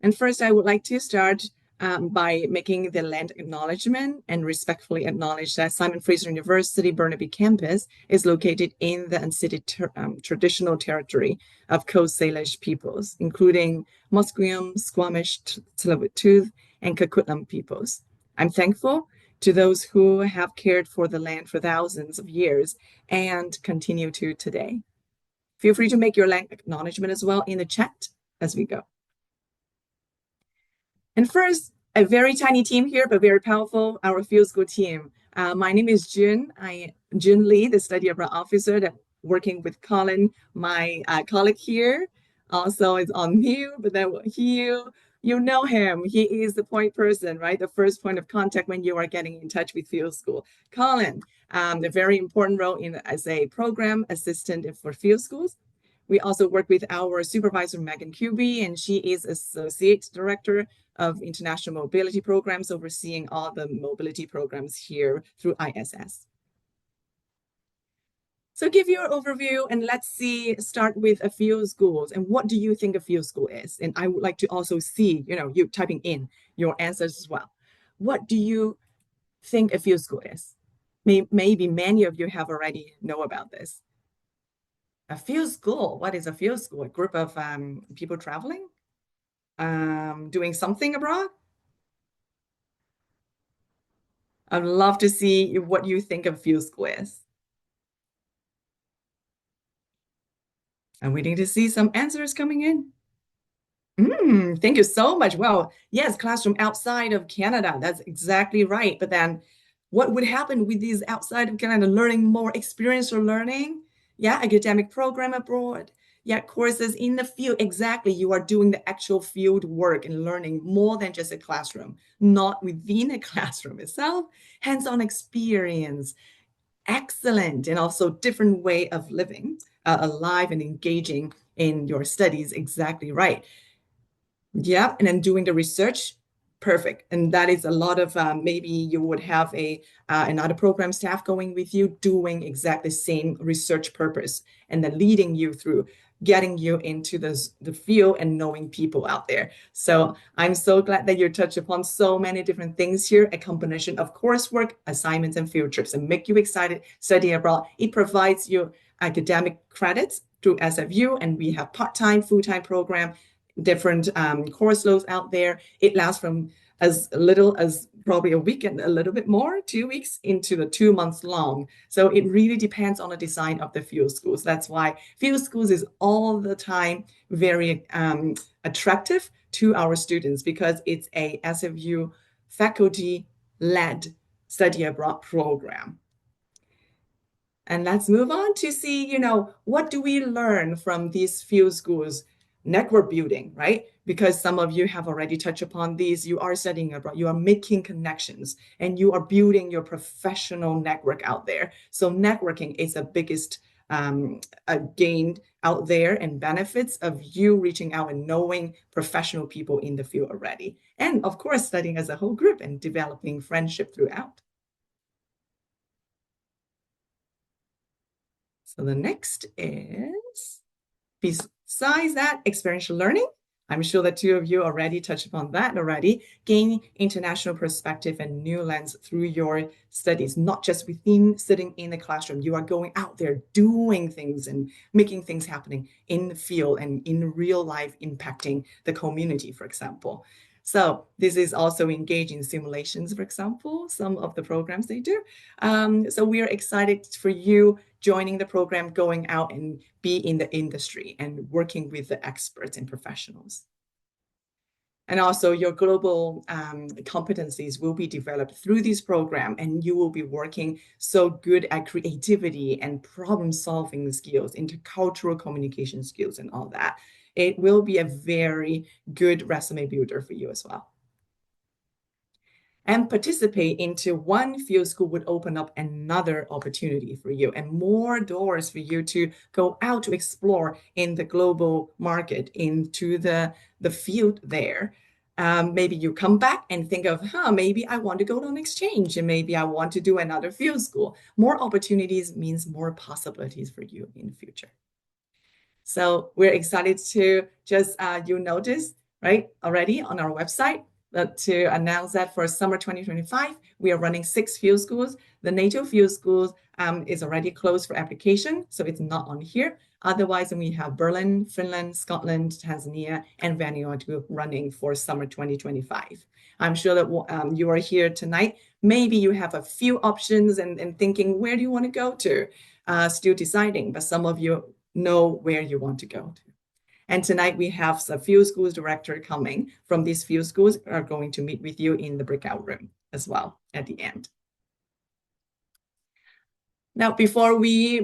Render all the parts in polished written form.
And first, I would like to start by making the land acknowledgement and respectfully acknowledge that Simon Fraser University Burnaby campus is located in the unceded traditional territory of Coast Salish peoples, including Musqueam, Squamish, Tsleil-Waututh, and Coquitlam peoples. I'm thankful to those who have cared for the land for thousands of years and continue to today. Feel free to make your land acknowledgement as well in the chat as we go. And first, a very tiny team here, but very powerful, our field school team. My name is Jun. Jun Lee, the study abroad officer that working with Colin, my colleague here. Also is on mute, but then you know him. He is the point person, right? The first point of contact when you are getting in touch with field school. Colin, a very important role as a program assistant for field schools. We also work with our supervisor, Megan Kuby, and she is Associate Director of International Mobility Programs, overseeing all the mobility programs here through ISS. So give you an overview, and let's start with a field schools. And what do you think a field school is? And I would like to also see, you typing in your answers as well. What do you think a field school is? Maybe many of you have already know about this. A field school, what is a field school? A group of people traveling? Doing something abroad? I'd love to see what you think of field school is. I'm waiting to see some answers coming in. Thank you so much. Well, yes, classroom outside of Canada. That's exactly right. But then what would happen with these outside of Canada learning more experiential learning? Yeah, academic program abroad. Yeah, courses in the field. Exactly. You are doing the actual field work and learning more than just a classroom, not within a classroom itself. Hands-on experience. Excellent. And also different way of living, alive and engaging in your studies. Exactly right. Yeah, and then doing the research, perfect. And that is a lot of maybe you would have another program staff going with you doing exactly the same research purpose and then leading you through getting you into the field and knowing people out there. So I'm so glad that you touched upon so many different things here, a combination of coursework, assignments, and field trips, and make you excited studying abroad. It provides you academic credits through SFU, and we have part-time, full-time program, different course loads out there. It lasts from as little as probably a week and a little bit more, 2 weeks into the 2 months long. So it really depends on the design of the field schools. That's why field schools is all the time very attractive to our students because it's a SFU faculty-led study abroad program. And let's move on to see, what do we learn from these field schools? Network building, right? Because some of you have already touched upon these. You are studying abroad, you are making connections, and you are building your professional network out there. So networking is the biggest gain out there and benefits of you reaching out and knowing professional people in the field already. And of course, studying as a whole group and developing friendship throughout. So the next is, besides that, experiential learning. I'm sure that two of you already touched upon that already. Gain international perspective and new lens through your studies, not just within sitting in the classroom. You are going out there doing things and making things happening in the field and in real life impacting the community, for example. So this is also engaged in simulations, for example, some of the programs they do. So we are excited for you joining the program, going out and be in the industry and working with the experts and professionals. And also your global competencies will be developed through this program, and you will be working so good at creativity and problem solving skills, intercultural communication skills and all that. It will be a very good resume builder for you as well. And participate into one field school would open up another opportunity for you and more doors for you to go out to explore in the global market, into the field there. Maybe you come back and think of, maybe I want to go on exchange and maybe I want to do another field school. More opportunities means more possibilities for you in the future. So we're excited to just, you notice right, already on our website to announce that for summer 2025, we are running 6 field schools. The NATO field schools is already closed for application, so it's not on here. Otherwise, we have Berlin, Finland, Scotland, Tanzania, and Vanuatu running for summer 2025. I'm sure that you are here tonight. Maybe you have a few options and thinking, where do you want to go to? Still deciding, but some of you know where you want to go to. And tonight we have a few schools director coming from these few schools are going to meet with you in the breakout room as well at the end. Now, before we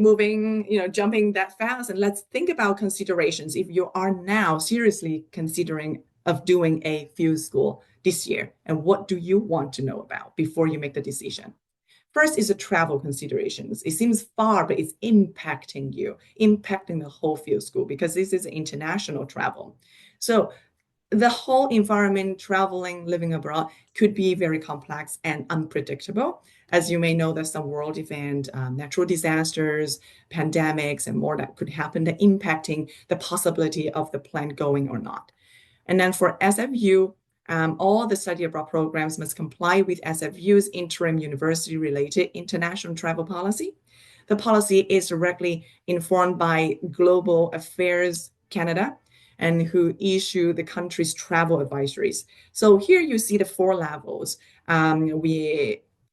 jumping that fast, and let's think about considerations. If you are now seriously considering of doing a field school this year, and what do you want to know about before you make the decision? First is the travel considerations. It seems far, but it's impacting you, impacting the whole field school because this is international travel. So the whole environment, traveling, living abroad could be very complex and unpredictable. As you may know, there's some world event, natural disasters, pandemics, and more that could happen that impacting the possibility of the plan going or not. And then for SFU, all the study abroad programs must comply with SFU's interim university-related international travel policy. The policy is directly informed by Global Affairs Canada and who issue the country's travel advisories. So here you see the 4 levels.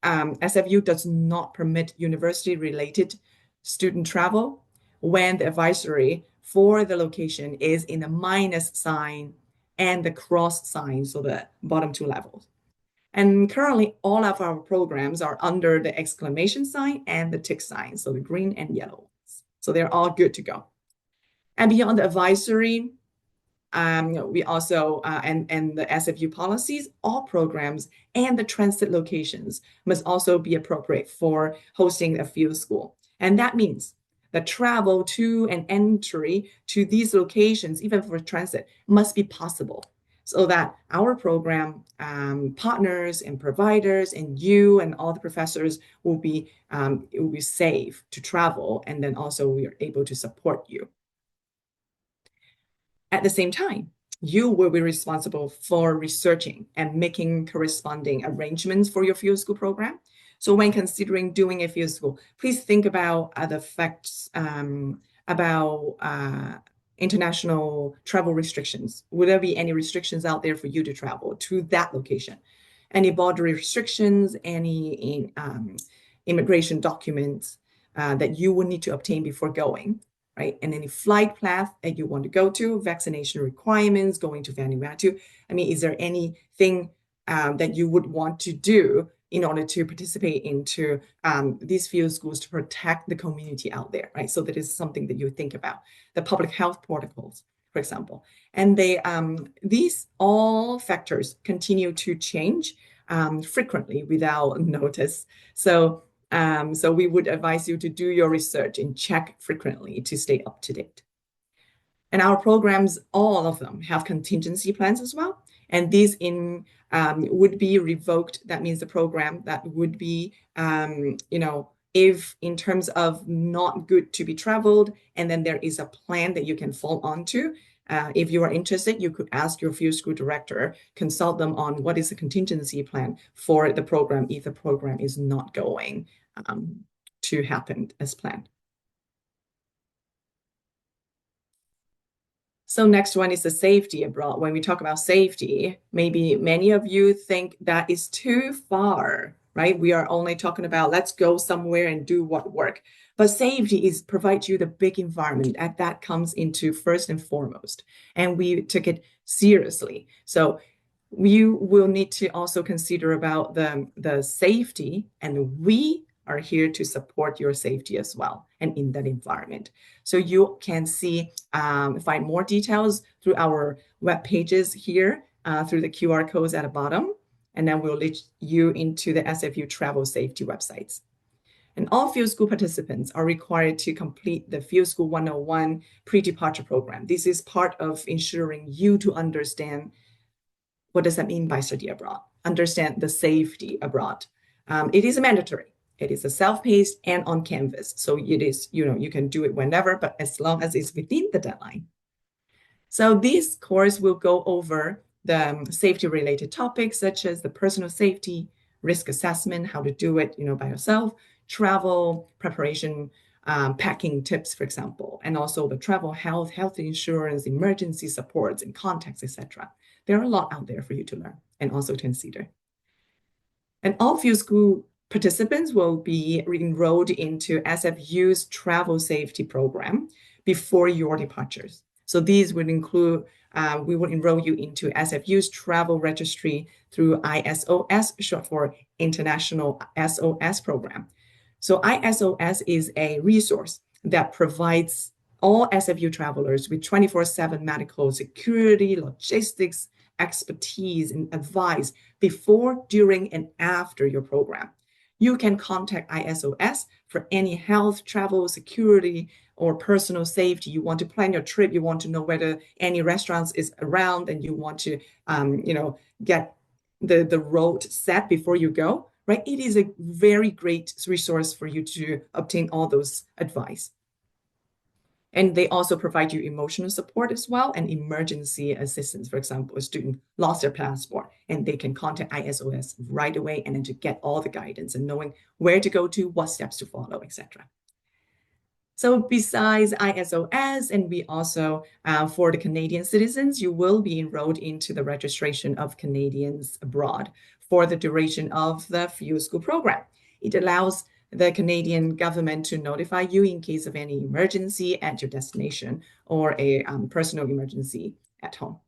SFU does not permit university-related student travel when the advisory for the location is in the minus sign and the cross sign, so the bottom 2 levels. And currently, all of our programs are under the exclamation sign and the tick sign, so the green and yellow ones. So they're all good to go. And beyond the advisory, we also, and the SFU policies, all programs and the transit locations must also be appropriate for hosting a field school. And that means the travel to and entry to these locations, even for transit, must be possible so that our program partners and providers and you and all the professors will be safe to travel, and then also we are able to support you. At the same time, you will be responsible for researching and making corresponding arrangements for your field school program. So when considering doing a field school, please think about the facts about international travel restrictions. Will there be any restrictions out there for you to travel to that location? Any border restrictions, any immigration documents that you will need to obtain before going, right? And any flight path that you want to go to, vaccination requirements, going to Vanuatu. I mean, is there anything that you would want to do in order to participate into these field schools to protect the community out there, right? So that is something that you think about. The public health protocols, for example. And these all factors continue to change frequently without notice. So we would advise you to do your research and check frequently to stay up to date. And our programs, all of them, have contingency plans as well. And these would be revoked. That means the program that would be, if in terms of not good to be traveled, and then there is a plan that you can fall onto. If you are interested, you could ask your field school director, consult them on what is the contingency plan for the program if the program is not going to happen as planned. So next one is the safety abroad. When we talk about safety, maybe many of you think that is too far, right? We are only talking about let's go somewhere and do what work. But safety provides you the big environment, and that comes into first and foremost. And we took it seriously. So you will need to also consider about the safety, and we are here to support your safety as well and in that environment. So you can find more details through our web pages here, through the QR codes at the bottom, and then we'll lead you into the SFU travel safety websites. And all field school participants are required to complete the Field School 101 pre-departure program. This is part of ensuring you to understand what does that mean by study abroad, understand the safety abroad. It is mandatory. It is a self-paced and on canvas. So it is, you can do it whenever, but as long as it's within the deadline. So this course will go over the safety-related topics such as the personal safety, risk assessment, how to do it, by yourself, travel preparation, packing tips, for example, and also the travel health insurance, emergency supports and contacts, etc. There are a lot out there for you to learn and also to consider. And all field school participants will be enrolled into SFU's travel safety program before your departures. So these would include, we will enroll you into SFU's travel registry through ISOS, short for International SOS Program. So ISOS is a resource that provides all SFU travelers with 24/7 medical security, logistics, expertise, and advice before, during, and after your program. You can contact ISOS for any health, travel, security, or personal safety. You want to plan your trip, you want to know whether any restaurants is around, and you want to, get the road set before you go, right? It is a very great resource for you to obtain all those advice. And they also provide you emotional support as well and emergency assistance. For example, a student lost their passport and they can contact ISOS right away and then to get all the guidance and knowing where to go to, what steps to follow, etc. So besides ISOS, and we also, for the Canadian citizens, you will be enrolled into the registration of Canadians abroad for the duration of the field school program. It allows the Canadian government to notify you in case of any emergency at your destination or a personal emergency at home.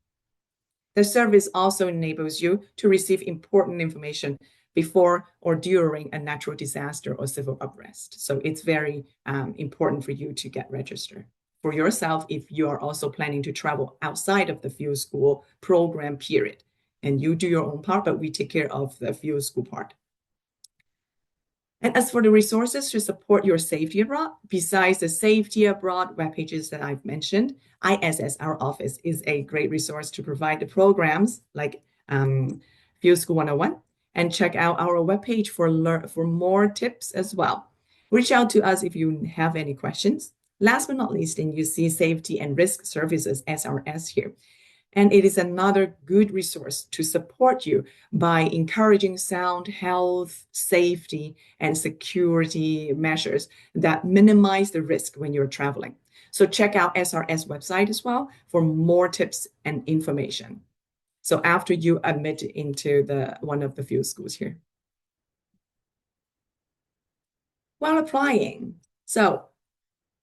The service also enables you to receive important information before or during a natural disaster or civil unrest. So it's very important for you to get registered for yourself if you are also planning to travel outside of the field school program period. And you do your own part, but we take care of the field school part. And as for the resources to support your safety abroad, besides the safety abroad web pages that I've mentioned, ISS, our office, is a great resource to provide the programs like Field School 101, and check out our webpage for more tips as well. Reach out to us if you have any questions. Last but not least, and you see Safety and Risk Services, SRS here. And it is another good resource to support you by encouraging sound health, safety, and security measures that minimize the risk when you're traveling. So check out SRS website as well for more tips and information. So after you admit into one of the field schools here. While applying, so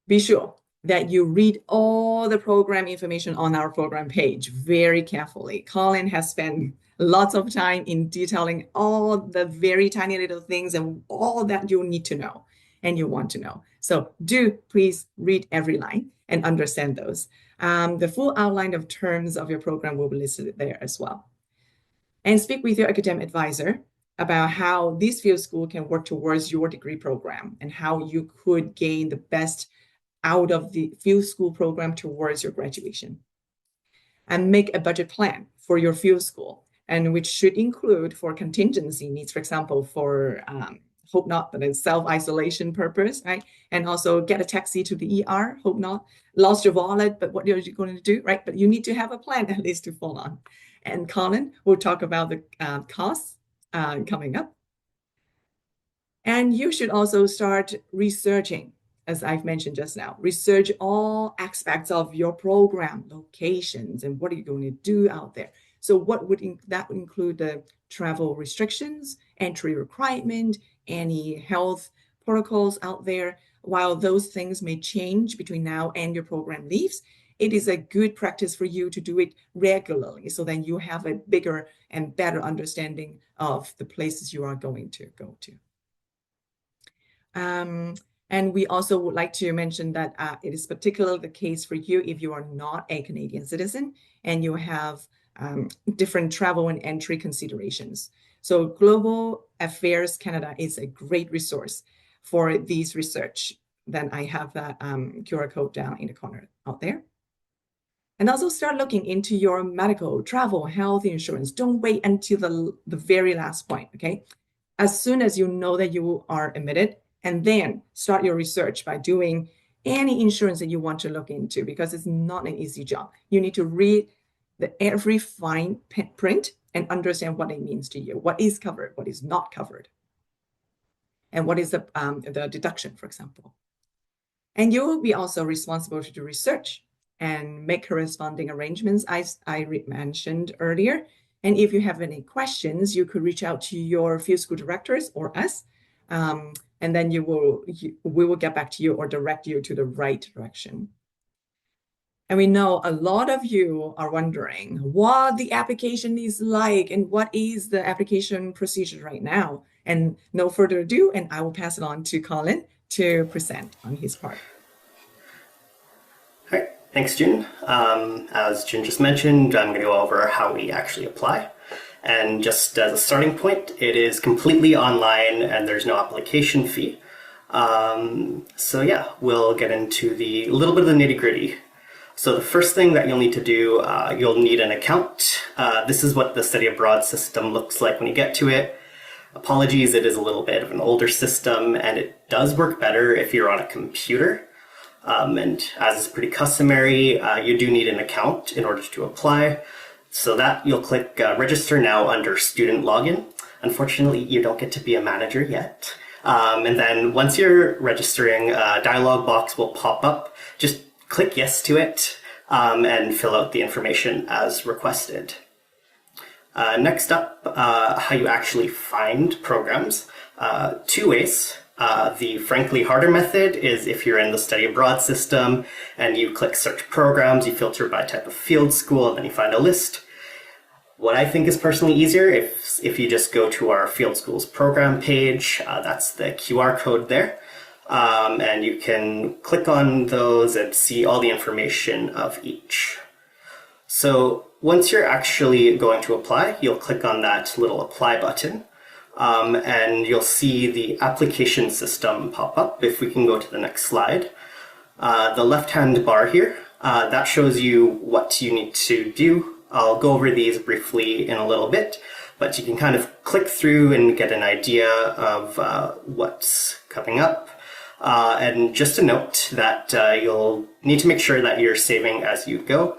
be sure that you read all the program information on our program page very carefully. Colin has spent lots of time in detailing all the very tiny little things and all that you need to know and you want to know. So do please read every line and understand those. The full outline of terms of your program will be listed there as well. And speak with your academic advisor about how this field school can work towards your degree program and how you could gain the best out of the field school program towards your graduation. And make a budget plan for your field school, and which should include for contingency needs, for example, for hope not, but in self-isolation purpose, right? And also get a taxi to the ER, hope not, lost your wallet, but what are you going to do, right? But you need to have a plan at least to fall on. And Colin will talk about the costs coming up. And you should also start researching, as I've mentioned just now, research all aspects of your program, locations, and what are you going to do out there. So what would that would include the travel restrictions, entry requirement, any health protocols out there. While those things may change between now and your program leaves, it is a good practice for you to do it regularly so then you have a bigger and better understanding of the places you are going to go to. And we also would like to mention that it is particularly the case for you if you are not a Canadian citizen and you have different travel and entry considerations. So Global Affairs Canada is a great resource for these research. Then I have that QR code down in the corner out there. And also start looking into your medical, travel, health insurance. Don't wait until the very last point, okay? As soon as you know that you are admitted, and then start your research by doing any insurance that you want to look into, because it's not an easy job. You need to read every fine print and understand what it means to you, what is covered, what is not covered, and what is the deduction, for example. And you will be also responsible to do research and make corresponding arrangements, I mentioned earlier. And if you have any questions, you could reach out to your field school directors or us, and then we will get back to you or direct you to the right direction. And we know a lot of you are wondering what the application is like and what is the application procedure right now. And no further ado, and I will pass it on to Colin to present on his part. All right, thanks, Jun. As Jun just mentioned, I'm going to go over how we actually apply. And just as a starting point, it is completely online and there's no application fee. So yeah, we'll get into a little bit of the nitty-gritty. So the first thing that you'll need to do, you'll need an account. This is what the study abroad system looks like when you get to it. Apologies, it is a little bit of an older system and it does work better if you're on a computer. And as is pretty customary, you do need an account in order to apply. So that you'll click register now under student login. Unfortunately, you don't get to be a manager yet. And then once you're registering, a dialog box will pop up. Just click yes to it and fill out the information as requested. Next up, how you actually find programs. Two ways. The frankly harder method is if you're in the study abroad system and you click search programs, you filter by type of field school, and then you find a list. What I think is personally easier if you just go to our field schools program page, that's the QR code there. And you can click on those and see all the information of each. So once you're actually going to apply, you'll click on that little apply button, and you'll see the application system pop up. If we can go to the next slide. The left-hand bar here, that shows you what you need to do. I'll go over these briefly in a little bit, but you can kind of click through and get an idea of what's coming up. And just a note that you'll need to make sure that you're saving as you go,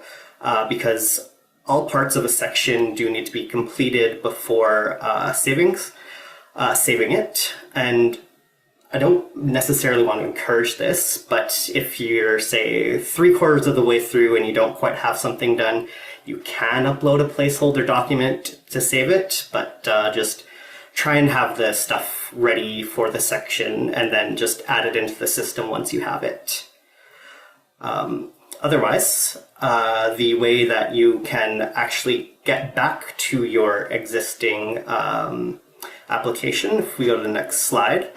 because all parts of a section do need to be completed before saving it. And I don't necessarily want to encourage this, but if you're, say, 3/4 of the way through and you don't quite have something done, you can upload a placeholder document to save it, but just try and have the stuff ready for the section and then just add it into the system once you have it. Otherwise, the way that you can actually get back to your existing application, if we go to the next slide,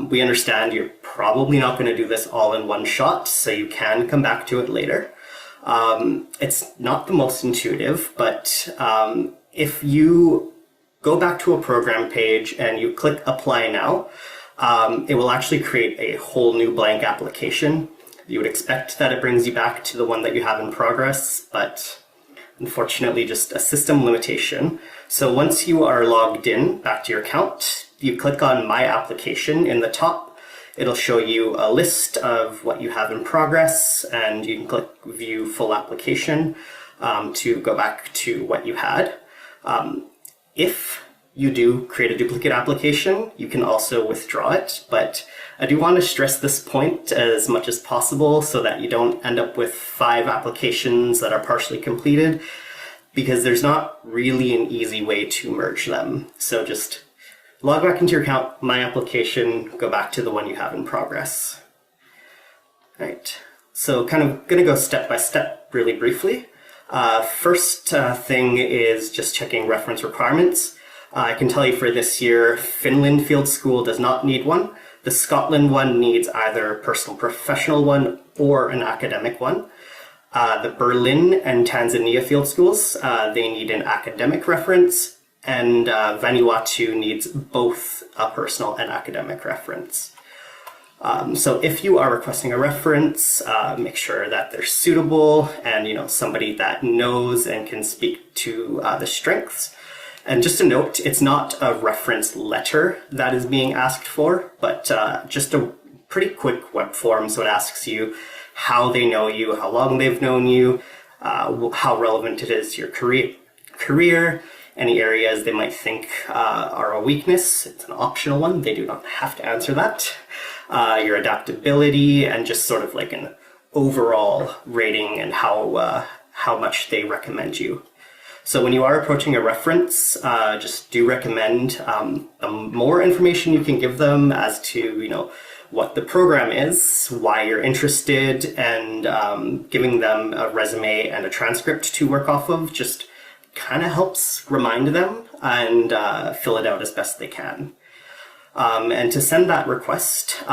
we understand you're probably not going to do this all in one shot, so you can come back to it later. It's not the most intuitive, but if you go back to a program page and you click apply now, it will actually create a whole new blank application. You would expect that it brings you back to the one that you have in progress, but unfortunately just a system limitation. So once you are logged in back to your account, you click on my application in the top. It'll show you a list of what you have in progress, and you can click view full application to go back to what you had. If you do create a duplicate application, you can also withdraw it, but I do want to stress this point as much as possible so that you don't end up with 5 applications that are partially completed, because there's not really an easy way to merge them. So just log back into your account, my application, go back to the one you have in progress. All right, so kind of going to go step by step really briefly. First thing is just checking reference requirements. I can tell you for this year, Finland Field School does not need one. The Scotland one needs either a personal professional one or an academic one. The Berlin and Tanzania Field Schools, they need an academic reference, and Vanuatu needs both a personal and academic reference. So if you are requesting a reference, make sure that they're suitable and somebody that knows and can speak to the strengths. And just a note, it's not a reference letter that is being asked for, but just a pretty quick web form. So it asks you how they know you, how long they've known you, how relevant it is to your career, any areas they might think are a weakness. It's an optional one. They do not have to answer that. Your adaptability, and just sort of like an overall rating and how much they recommend you. So when you are approaching a reference, just do recommend the more information you can give them as to, what the program is, why you're interested, and giving them a resume and a transcript to work off of just kind of helps remind them and fill it out as best they can. And to send that request,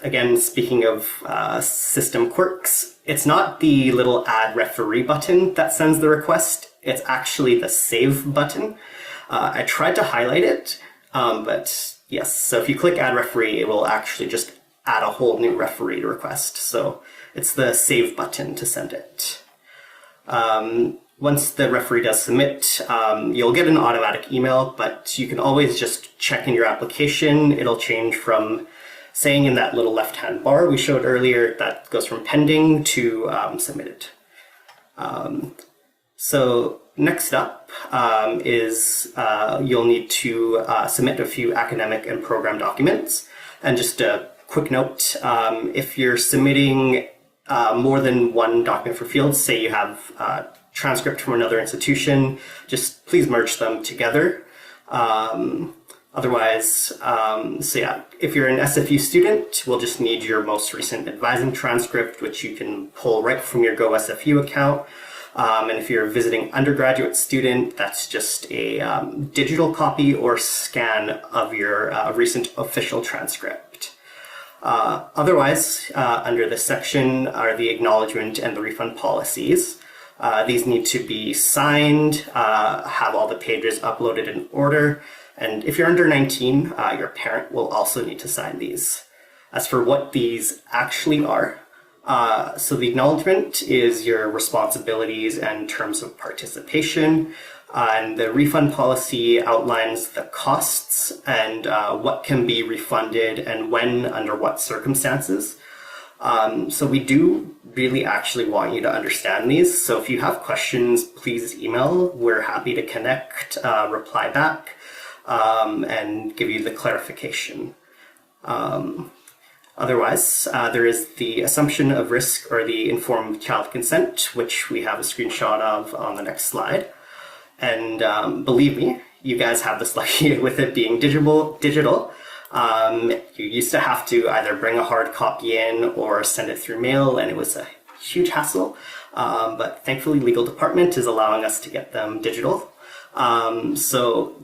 again, speaking of system quirks, it's not the little add referee button that sends the request. It's actually the save button. I tried to highlight it, but yes, so if you click add referee, it will actually just add a whole new referee request. So it's the save button to send it. Once the referee does submit, you'll get an automatic email, but you can always just check in your application. It'll change from saying in that little left-hand bar we showed earlier, that goes from pending to submitted. So next up is you'll need to submit a few academic and program documents. And just a quick note, if you're submitting more than one document for fields, say you have a transcript from another institution, just please merge them together. Otherwise, so yeah, if you're an SFU student, we'll just need your most recent advising transcript, which you can pull right from your Go SFU account. And if you're a visiting undergraduate student, that's just a digital copy or scan of your recent official transcript. Otherwise, under this section are the acknowledgement and the refund policies. These need to be signed, have all the pages uploaded in order, and if you're under 19, your parent will also need to sign these. As for what these actually are, so the acknowledgement is your responsibilities and terms of participation, and the refund policy outlines the costs and what can be refunded and when, under what circumstances. So we do really actually want you to understand these. So if you have questions, please email. We're happy to connect, reply back, and give you the clarification. Otherwise, there is the assumption of risk or the informed child consent, which we have a screenshot of on the next slide. And believe me, you guys have this lucky with it being digital. You used to have to either bring a hard copy in or send it through mail, and it was a huge hassle. But thankfully, legal department is allowing us to get them digital. So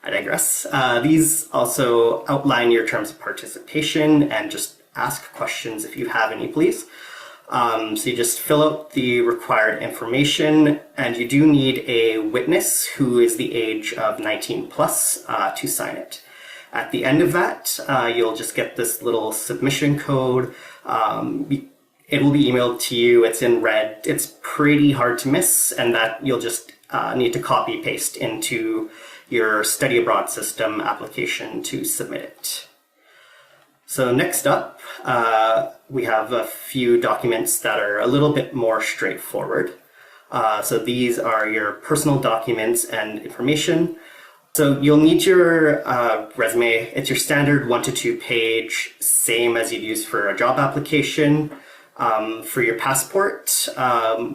I digress. These also outline your terms of participation and just ask questions if you have any, please. So you just fill out the required information, and you do need a witness who is the age of 19 plus to sign it. At the end of that, you'll just get this little submission code. It will be emailed to you. It's in red. It's pretty hard to miss, and that you'll just need to copy paste into your study abroad system application to submit it. So next up, we have a few documents that are a little bit more straightforward. So these are your personal documents and information. So you'll need your resume. It's your standard 1 to 2 page, same as you'd use for a job application. For your passport,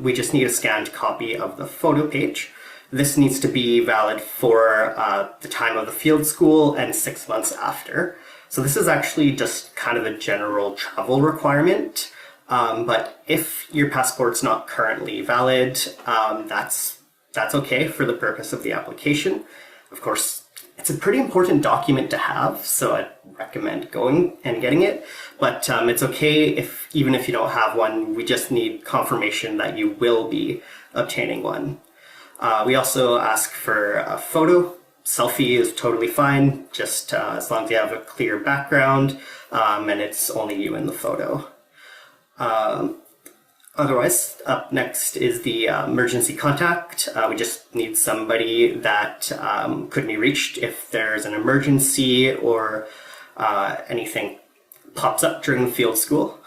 we just need a scanned copy of the photo page. This needs to be valid for the time of the field school and 6 months after. So this is actually just kind of a general travel requirement. But if your passport's not currently valid, that's okay for the purpose of the application. Of course, it's a pretty important document to have, so I'd recommend going and getting it. But it's okay even if you don't have one. We just need confirmation that you will be obtaining one. We also ask for a photo. Selfie is totally fine, just as long as you have a clear background and it's only you in the photo. Otherwise, up next is the emergency contact. We just need somebody that could be reached if there's an emergency or anything pops up during the field school.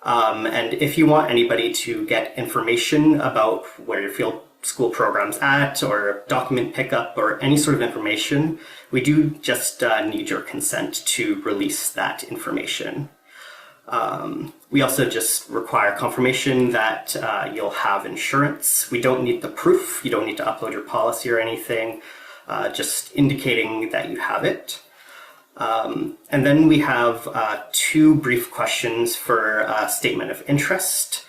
And if you want anybody to get information about where your field school program's at, or document pickup, or any sort of information, we do just need your consent to release that information. We also just require confirmation that you'll have insurance. We don't need the proof. You don't need to upload your policy or anything, just indicating that you have it. And then we have 2 brief questions for a statement of interest.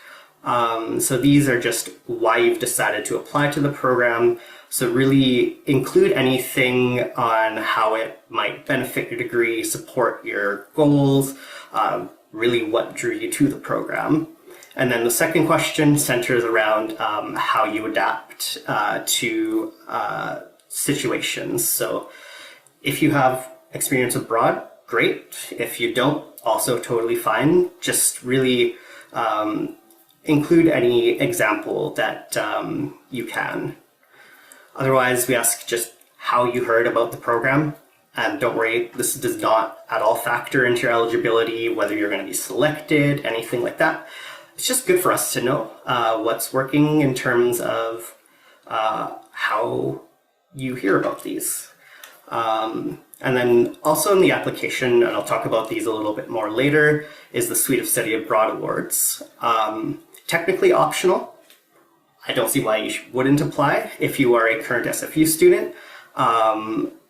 So these are just why you've decided to apply to the program. So really include anything on how it might benefit your degree, support your goals, really what drew you to the program. And then the second question centers around how you adapt to situations. So if you have experience abroad, great. If you don't, also totally fine. Just really include any example that you can. Otherwise, we ask just how you heard about the program. And don't worry, this does not at all factor into your eligibility, whether you're going to be selected, anything like that. It's just good for us to know what's working in terms of how you hear about these. And then also in the application, and I'll talk about these a little bit more later, is the Suite of Study Abroad Awards. Technically optional. I don't see why you wouldn't apply if you are a current SFU student.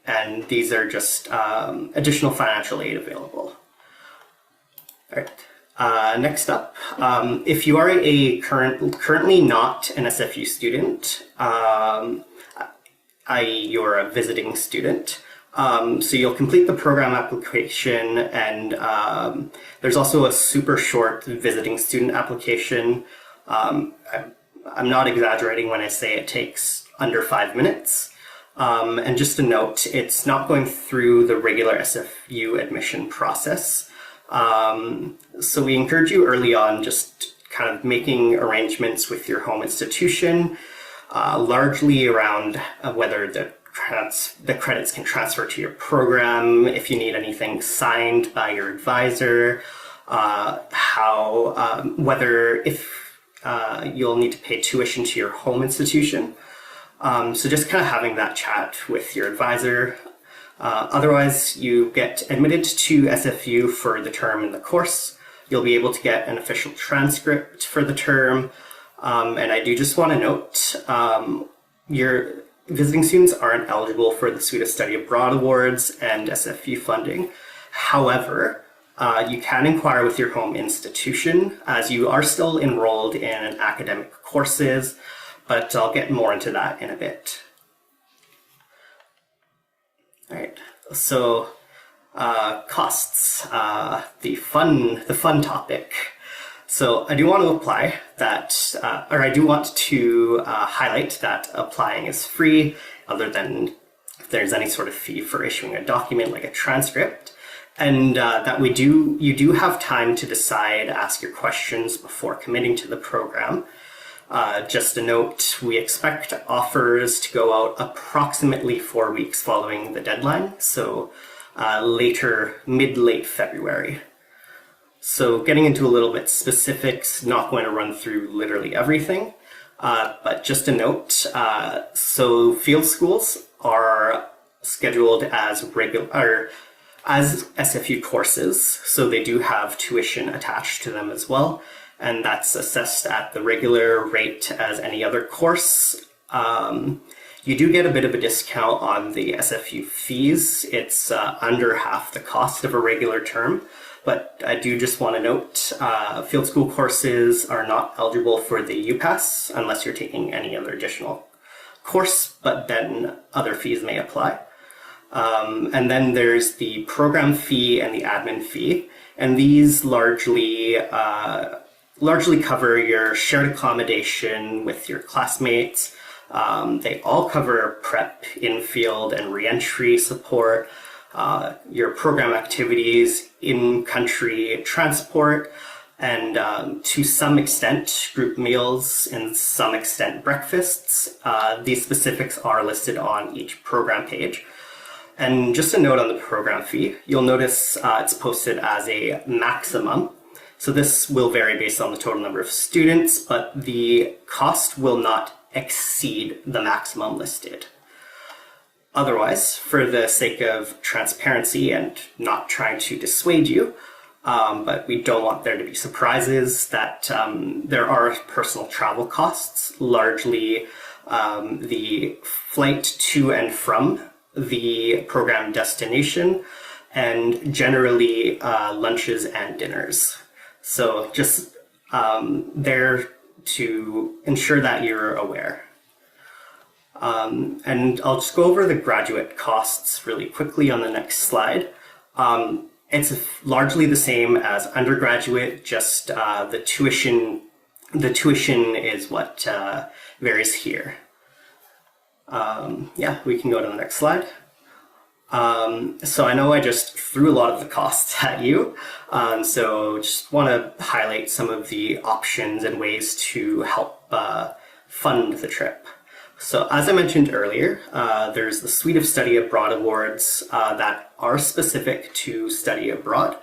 And these are just additional financial aid available. All right. Next up, if you are currently not an SFU student, i.e. you're a visiting student, so you'll complete the program application, and there's also a super short visiting student application. I'm not exaggerating when I say it takes under 5 minutes. And just a note, it's not going through the regular SFU admission process. So we encourage you early on just kind of making arrangements with your home institution, largely around whether the credits can transfer to your program, if you need anything signed by your advisor, if you'll need to pay tuition to your home institution. So just kind of having that chat with your advisor. Otherwise, you get admitted to SFU for the term in the course. You'll be able to get an official transcript for the term. And I do just want to note, your visiting students aren't eligible for the Suite of Study Abroad Awards and SFU funding. However, you can inquire with your home institution as you are still enrolled in academic courses, but I'll get more into that in a bit. All right, so costs, the fun topic. So I do want to apply that, or I do want to highlight that applying is free, other than if there's any sort of fee for issuing a document like a transcript, and that you do have time to decide, ask your questions before committing to the program. Just a note, we expect offers to go out approximately 4 weeks following the deadline, so mid-late February. So getting into a little bit specifics, not going to run through literally everything, but just a note, so field schools are scheduled as SFU courses, so they do have tuition attached to them as well, and that's assessed at the regular rate as any other course. You do get a bit of a discount on the SFU fees. It's under half the cost of a regular term, but I do just want to note, field school courses are not eligible for the UPass unless you're taking any other additional course, but then other fees may apply. And then there's the program fee and the admin fee, and these largely cover your shared accommodation with your classmates. They all cover prep, in-field, and re-entry support, your program activities, in-country transport, and to some extent, group meals, and some extent, breakfasts. These specifics are listed on each program page. And just a note on the program fee, you'll notice it's posted as a maximum. So this will vary based on the total number of students, but the cost will not exceed the maximum listed. Otherwise, for the sake of transparency and not trying to dissuade you, but we don't want there to be surprises, that there are personal travel costs, largely the flight to and from the program destination, and generally lunches and dinners. So just there to ensure that you're aware. And I'll just go over the graduate costs really quickly on the next slide. It's largely the same as undergraduate, just the tuition is what varies here. Yeah, we can go to the next slide. So I know I just threw a lot of the costs at you, so just want to highlight some of the options and ways to help fund the trip. So as I mentioned earlier, there's the Suite of Study Abroad Awards that are specific to study abroad.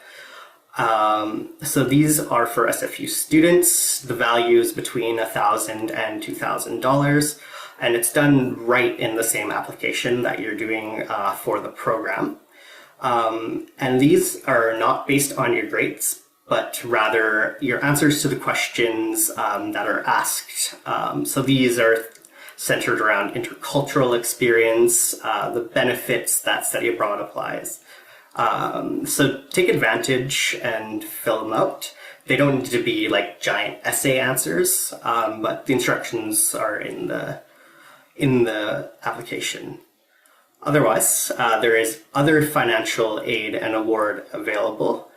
So these are for SFU students. The value is between $1,000 and $2,000, and it's done right in the same application that you're doing for the program. And these are not based on your grades, but rather your answers to the questions that are asked. So these are centered around intercultural experience, the benefits that study abroad applies. So take advantage and fill them out. They don't need to be like giant essay answers, but the instructions are in the application. Otherwise, there is other financial aid and award available.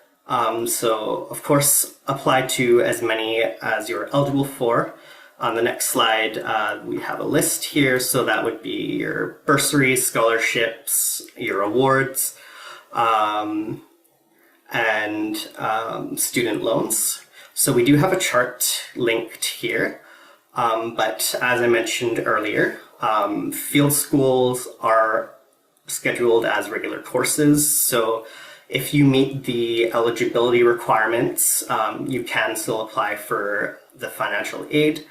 So of course, apply to as many as you're eligible for. On the next slide, we have a list here. So that would be your bursaries, scholarships, your awards, and student loans. So we do have a chart linked here. But as I mentioned earlier, field schools are scheduled as regular courses. So if you meet the eligibility requirements, you can still apply for the financial aid.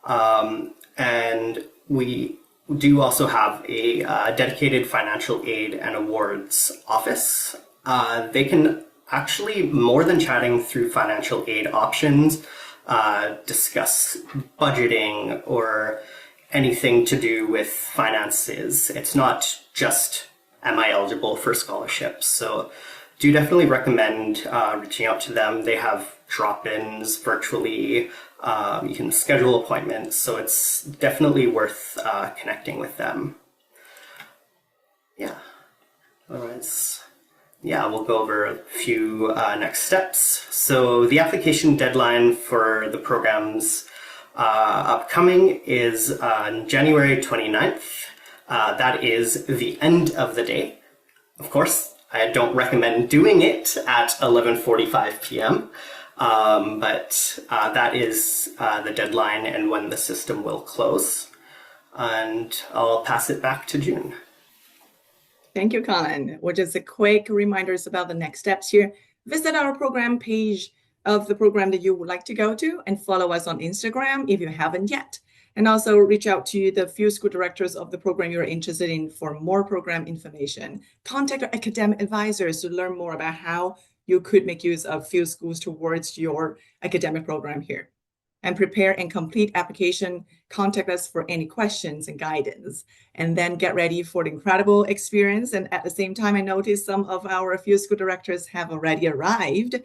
And we do also have a dedicated financial aid and awards office. They can actually, more than chatting through financial aid options, discuss budgeting or anything to do with finances. It's not just, am I eligible for scholarships? So do definitely recommend reaching out to them. They have drop-ins virtually. You can schedule appointments, so it's definitely worth connecting with them. Yeah. Otherwise, yeah, we'll go over a few next steps. So the application deadline for the programs upcoming is on January 29th. That is the end of the day. Of course, I don't recommend doing it at 11:45 p.m., but that is the deadline and when the system will close. And I'll pass it back to June. Thank you, Colin. Well, just a quick reminders about the next steps here. Visit our program page of the program that you would like to go to and follow us on Instagram if you haven't yet. And also reach out to the few school directors of the program you're interested in for more program information. Contact our academic advisors to learn more about how you could make use of few schools towards your academic program here. And prepare and complete application. Contact us for any questions and guidance. And then get ready for the incredible experience. And at the same time, I noticed some of our few school directors have already arrived.